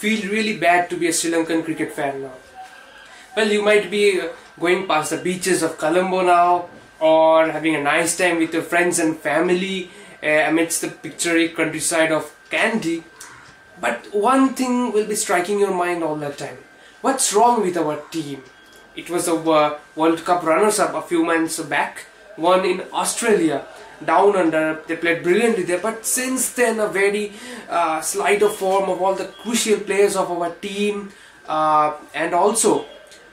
feel really bad to be a Sri Lankan cricket fan now. Well, you might be going past the beaches of Colombo now, or having a nice time with your friends and family amidst the picturesque countryside of Kandy. But one thing will be striking your mind all the time. What's wrong with our team? It was a World Cup runners-up a few months back, won in Australia, down under. They played brilliantly there, but since then a very slight of form of all the crucial players of our team, and also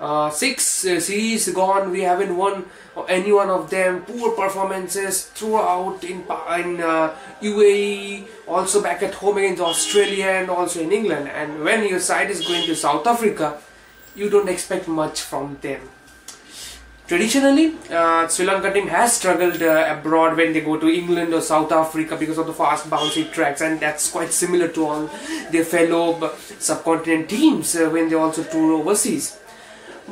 6 series gone, we haven't won any one of them. Poor performances throughout in UAE, also back at home against Australia, and also in England. And when your side is going to South Africa, you don't expect much from them. Traditionally, Sri Lanka team has struggled abroad when they go to England or South Africa because of the fast bouncy tracks, and that's quite similar to all their fellow subcontinent teams when they also tour overseas.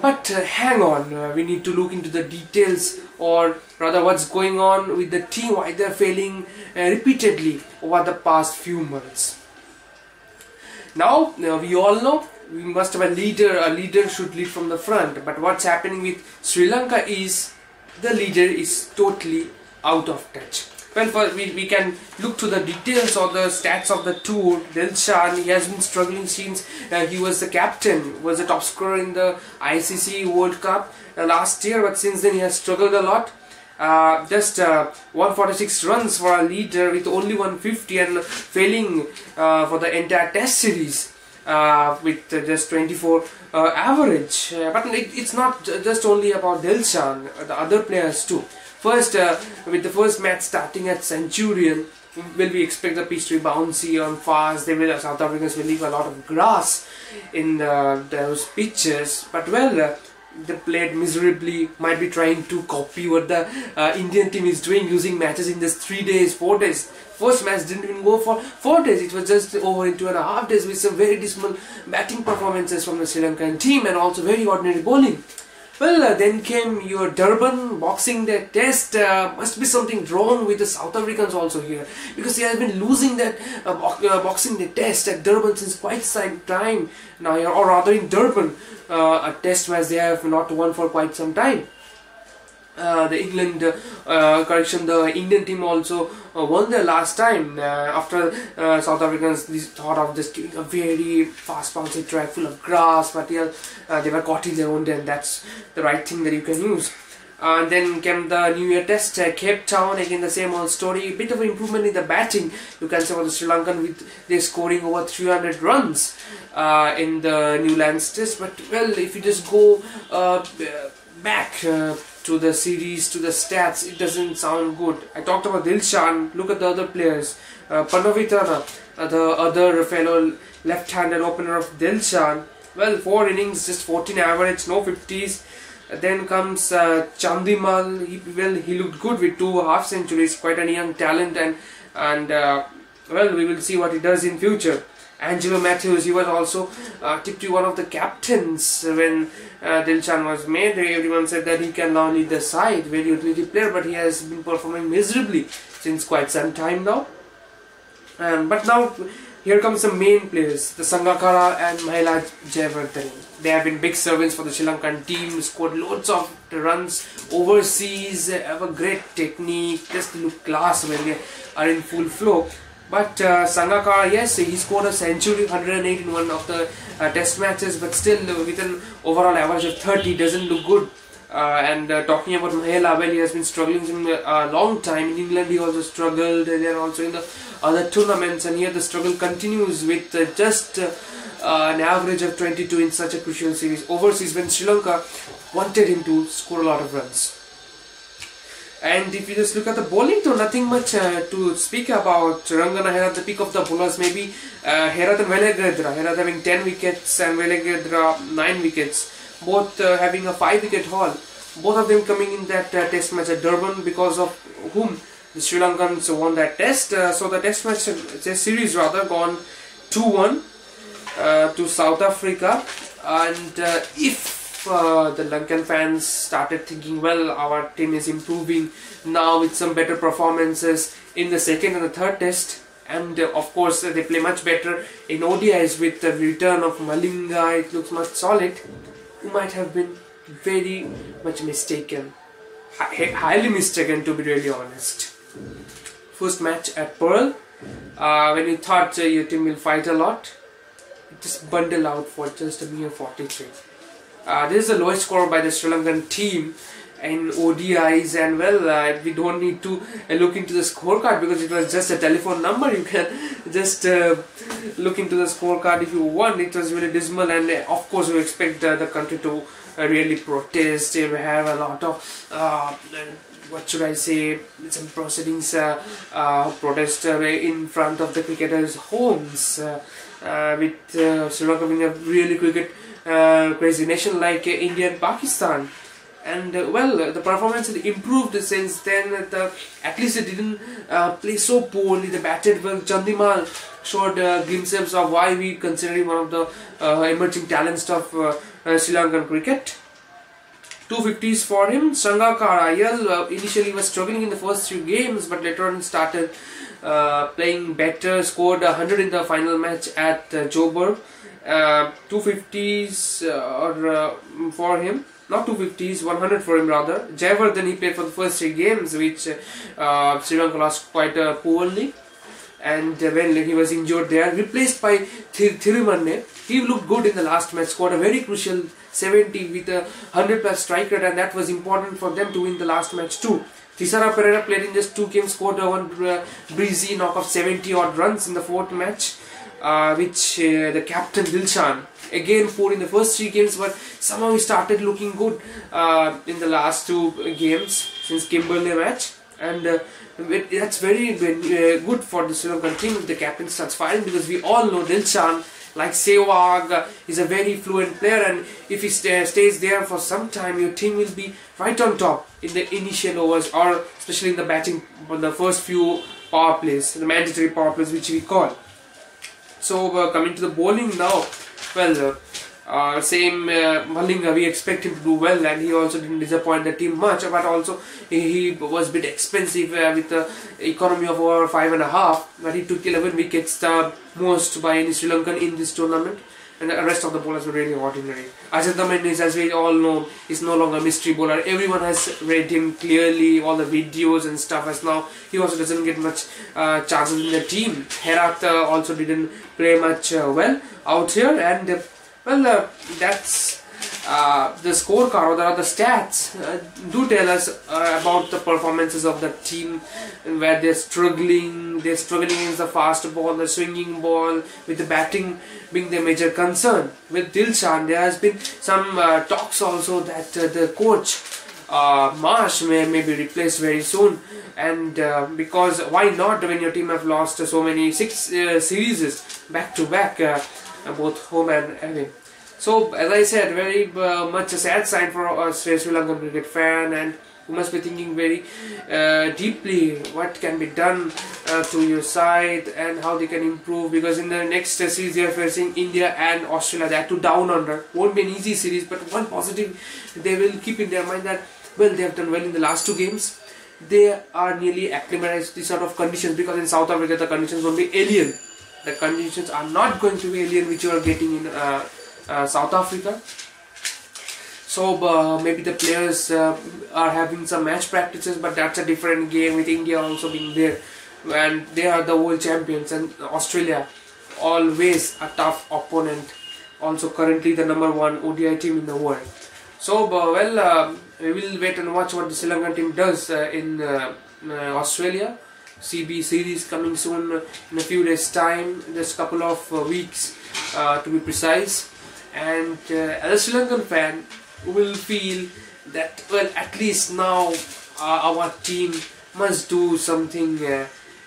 But hang on, we need to look into the details, or rather what's going on with the team, why they're failing repeatedly over the past few months. Now, we all know we must have a leader should lead from the front, but what's happening with Sri Lanka is the leader is totally out of touch. Well, we can look to the details or the stats of the tour. Dilshan, he has been struggling since he was the captain, was the top scorer in the ICC World Cup last year, but since then he has struggled a lot. Just 146 runs for a leader with only 150, and failing for the entire test series with just 24 average. But it's not just only about Dilshan, the other players too. First, with the first match starting at Centurion, we expect the pitch to be bouncy and fast. South Africans will leave a lot of grass in those pitches, but well, they played miserably. Might be trying to copy what the Indian team is doing, using matches in just 3 days, 4 days. First match didn't even go for 4 days, it was just over in 2.5 days, with some very dismal batting performances from the Sri Lankan team and also very ordinary bowling. Well, then came your Durban boxing the test. Must be something wrong with the South Africans also here, because they have been losing that boxing the test at Durban since quite some time now, or rather in Durban, a test match they have not won for quite some time. The Indian team also won their last time after South Africans thought of just giving a very fast bouncy track full of grass, but yeah, they were caught in their own den. That's the right thing that you can use. Then came the New Year test, Cape Town, again the same old story. Bit of improvement in the batting, you can say, for the Sri Lankan, with they scoring over 300 runs in the Newlands test. But well, if you just go back to the series, to the stats, it doesn't sound good. I talked about Dilshan. Look at the other players. Panavitrana, the other fellow left-handed opener of Dilshan. Well, 4 innings, just 14 average, no 50s. Then comes Chandimal. He looked good with 2 half centuries. Quite a young talent, and well, we will see what he does in future. Angelo Matthews, he was also tipped to one of the captains when Dilshan was made. Everyone said that he can now lead the side, very utility player, but he has been performing miserably since quite some time now. But now here comes the main players, the Sangakkara and Mahela Jayawardene. They have been big servants for the Sri Lankan team, scored loads of runs overseas, have a great technique, just look class when they are in full flow. But Sangakkara, yes, he scored a century, 108 in one of the test matches, but still with an overall average of 30, doesn't look good. Talking about Mahela, well, he has been struggling in a long time. In England he also struggled, and then also in the other tournaments, and here the struggle continues with just an average of 22 in such a crucial series overseas, when Sri Lanka wanted him to score a lot of runs. And if you just look at the bowling, though, nothing much to speak about. Rangana Herath, the peak of the bowlers, maybe Herath and Velegedra. Herath having 10 wickets and Velegedra 9 wickets, both having a 5-wicket haul. Both of them coming in that test match at Durban, because of whom the Sri Lankans won that test. So the test match, test series rather, gone 2-1 to South Africa. And if the Lankan fans started thinking, well, our team is improving now with some better performances in the second and the third test, and of course they play much better in ODIs with the return of Malinga. It looks much solid. You might have been very much mistaken, highly mistaken, to be really honest. First match at Pearl, when you thought your team will fight a lot, it just bundled out for just a mere 43. This is the lowest score by the Sri Lankan team in ODIs, and well, we don't need to look into the scorecard because it was just a telephone number. You can just look into the scorecard if you want. It was really dismal, and of course we expect the country to really protest. We have a lot of what should I say, some proceedings, protest in front of the cricketers' homes, with Sri Lanka being a really cricket crazy nation like India and Pakistan. And well, the performance had improved since then. At least it didn't play so poorly. They batted well. Chandimal showed glimpses of why we consider him one of the emerging talents of Sri Lankan cricket. 250s for him. Sangakkara initially was struggling in the first few games, but later on started playing better. Scored 100 in the final match at Joburg. 250s for him. Not 250s, 100 for him rather. Jayawardene, he played for the first 3 games, which Sri Lanka lost quite poorly. And when he was injured there, replaced by Thirumanne. He looked good in the last match, scored a very crucial 70 with a 100+ strike rate, and that was important for them to win the last match too. Thisara Pereira played in just 2 games, scored one breezy knock of 70 odd runs in the 4th match, which the captain Dilshan, again 4 in the first 3 games, but somehow he started looking good in the last 2 games since Kimberley match, and that's very good for the Sri Lankan team if the captain starts firing, because we all know Dilshan, like Sehwag, is a very fluent player, and if he stays there for some time, your team will be right on top in the initial overs, or especially in the batting, the first few power plays, the mandatory power plays which we call. So coming to the bowling now, well, same Malinga, we expect him to do well, and he also didn't disappoint the team much, but also he was a bit expensive with the economy of over 5.5, but he took 11 wickets, the most by any Sri Lankan in this tournament, and the rest of the bowlers were really ordinary. Ajit Damenis, as we all know, is no longer a mystery bowler. Everyone has read him clearly, all the videos and stuff, as now he also doesn't get much chances in the team. Herat also didn't play much well out here, and well, that's the scorecard, or the stats do tell us about the performances of the team, where they're struggling against the fast ball, the swinging ball, with the batting being the major concern. With Dilshan, there has been some talks also that the coach Marsh may be replaced very soon, and because why not, when your team have lost so many 6 series back to back, both home and away. So as I said, very much a sad sign for a Sri Lankan cricket fan, and you must be thinking very deeply what can be done to your side and how they can improve, because in the next series they are facing India and Australia. That too down under. Won't be an easy series, but one positive they will keep in their mind, that well, they have done well in the last 2 games. They are nearly acclimatized to these sort of conditions, because in South Africa the conditions won't be alien. The conditions are not going to be alien which you are getting in South Africa. So maybe the players are having some match practices, but that's a different game, with India also being there, and they are the world champions, and Australia always a tough opponent, also currently the #1 ODI team in the world. So well, we will wait and watch what the Sri Lankan team does in Australia. CB series coming soon in a few days time, just a couple of weeks to be precise. And as a Sri Lankan fan, will feel that, well, at least now our team must do something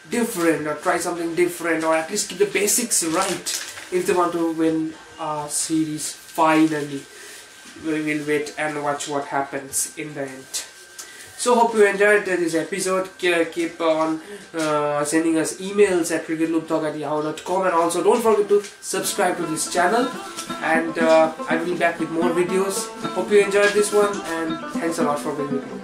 different, or try something different, or at least keep the basics right if they want to win a series finally. We will wait and watch what happens in the end. So hope you enjoyed this episode. Keep on sending us emails at cricketlubdhak@yahoo.com, and also don't forget to subscribe to this channel, and I will be back with more videos. Hope you enjoyed this one, and thanks a lot for being with me.